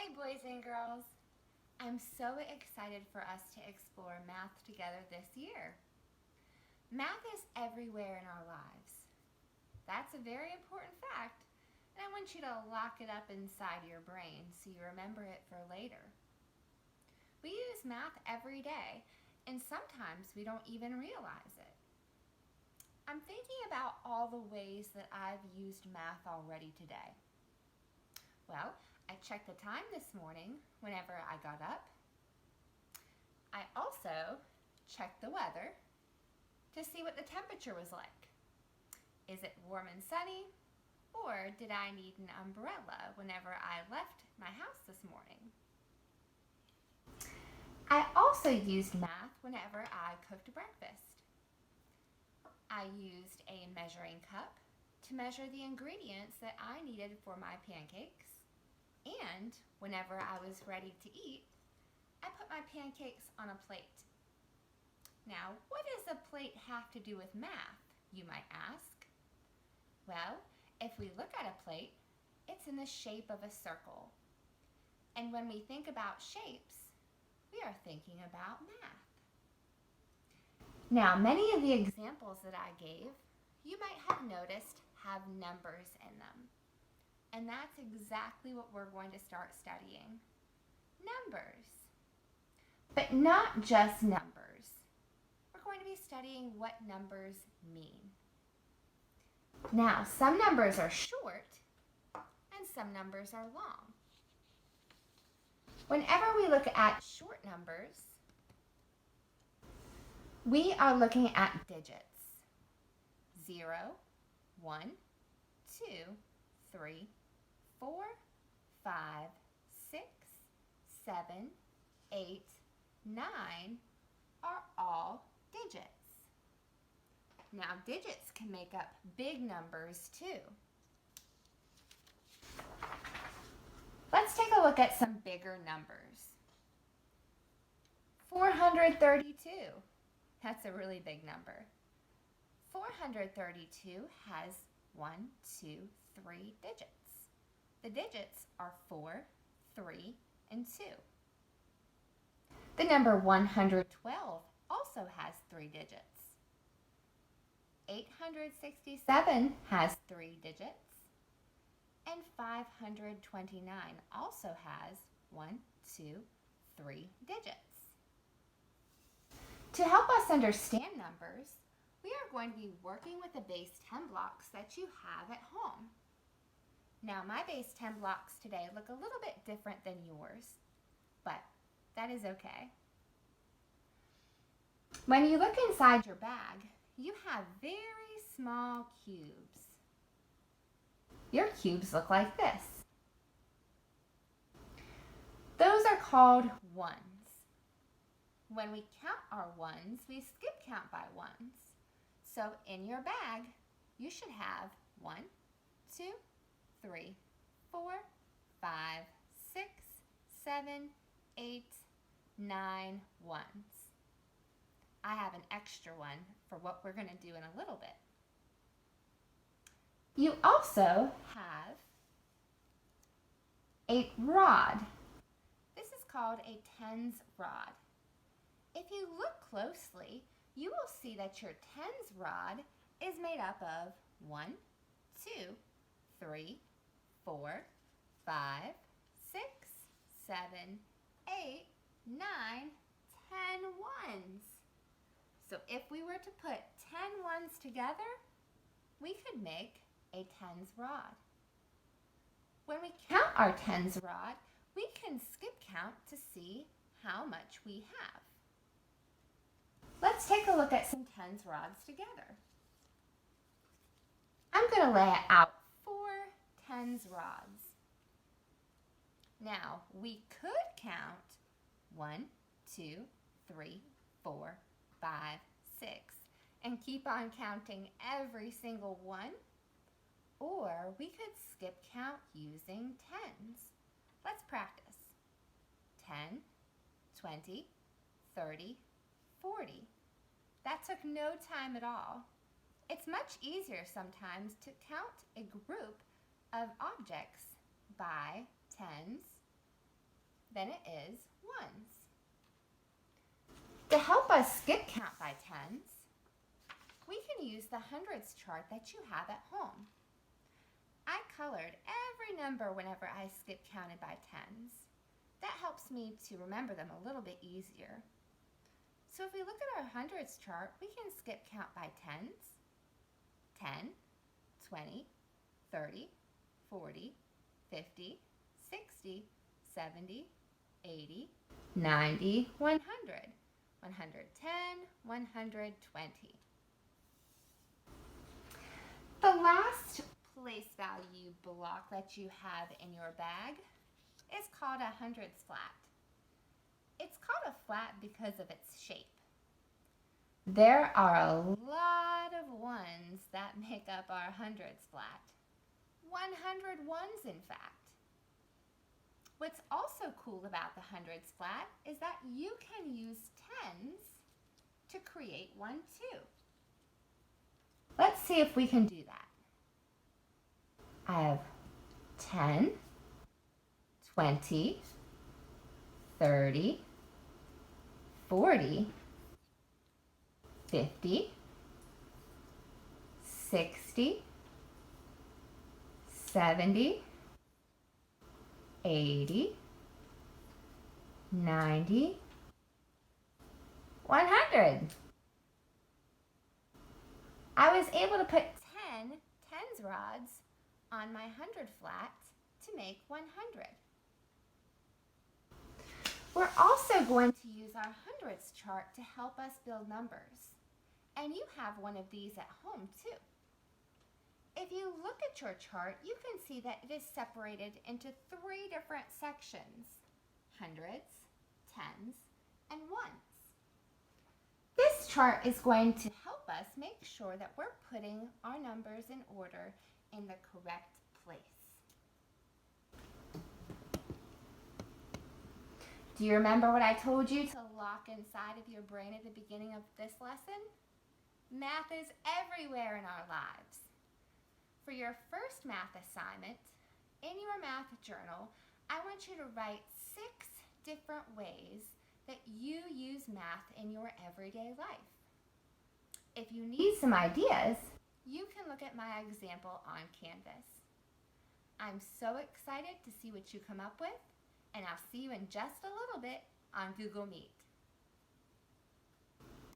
Hey boys and girls! I'm so excited for us to explore math together this year. Math is everywhere in our lives. That's a very important fact, and I want you to lock it up inside your brain so you remember it for later. We use math every day, and sometimes we don't even realize it. I'm thinking about all the ways that I've used math already today. Well, I checked the time this morning whenever I got up. I also checked the weather to see what the temperature was like. Is it warm and sunny? Or did I need an umbrella whenever I left my house this morning? I also used math whenever I cooked breakfast. I used a measuring cup to measure the ingredients that I needed for my pancakes. And whenever I was ready to eat, I put my pancakes on a plate. Now, what does a plate have to do with math, you might ask? Well, if we look at a plate, it's in the shape of a circle. And when we think about shapes, we are thinking about math. Now, many of the examples that I gave, you might have noticed have numbers in them. And that's exactly what we're going to start studying. Numbers. But not just numbers. We're going to be studying what numbers mean. Now, some numbers are short and some numbers are long. Whenever we look at short numbers, we are looking at digits. 0, 1, 2, 3, 4, 5, 6, 7, 8, 9 are all digits. Now, digits can make up big numbers too. Let's take a look at some bigger numbers. 432. That's a really big number. 432 has 1, 2, 3 digits. The digits are 4, 3, and 2. The number 112 also has 3 digits. 867 has 3 digits. And 529 also has 1, 2, 3 digits. To help us understand numbers, we are going to be working with the base 10 blocks that you have at home. Now, my base 10 blocks today look a little bit different than yours, but that is okay. When you look inside your bag, you have very small cubes. Your cubes look like this. Those are called ones. When we count our ones, we skip count by ones. So in your bag, you should have 1, 2, 3, 4, 5, 6, 7, 8, 9 ones. I have an extra one for what we're going to do in a little bit. You also have a rod. This is called a tens rod. If you look closely, you will see that your tens rod is made up of 1, 2, 3, 4, 5, 6, 7, 8, 9, 10 ones. So if we were to put 10 ones together, we could make a tens rod. When we count our tens rod, we can skip count to see how much we have. Let's take a look at some tens rods together. I'm going to lay out 4 tens rods. Now, we could count 1, 2, 3, 4, 5, 6, and keep on counting every single one, or we could skip count using tens. Let's practice. 10, 20, 30, 40. That took no time at all. It's much easier sometimes to count a group of objects by tens than it is ones. To help us skip count by tens, we can use the hundreds chart that you have at home. I colored every number whenever I skip counted by tens. That helps me to remember them a little bit easier. So if we look at our hundreds chart, we can skip count by tens. 10, 20, 30, 40, 50, 60, 70, 80, 90, 100, 110, 120. The last place value block that you have in your bag is called a hundreds flat. It's called a flat because of its shape. There are a lot of ones that make up our hundreds flat. 100 ones, in fact. What's also cool about the hundreds flat is that you can use tens to create one too. Let's see if we can do that. I have 10, 20, 30, 40, 50, 60, 70, 80, 90, 100. I was able to put 10 tens rods on my 100 flat to make 100. We're also going to use our hundreds chart to help us build numbers. And you have one of these at home too. If you look at your chart, you can see that it is separated into 3 different sections: hundreds, tens, and ones. This chart is going to help us make sure that we're putting our numbers in order in the correct place. Do you remember what I told you to lock inside of your brain at the beginning of this lesson? Math is everywhere in our lives. For your first math assignment, in your math journal, I want you to write 6 different ways that you use math in your everyday life. If you need some ideas, you can look at my example on Canvas. I'm so excited to see what you come up with, and I'll see you in just a little bit on Google Meet.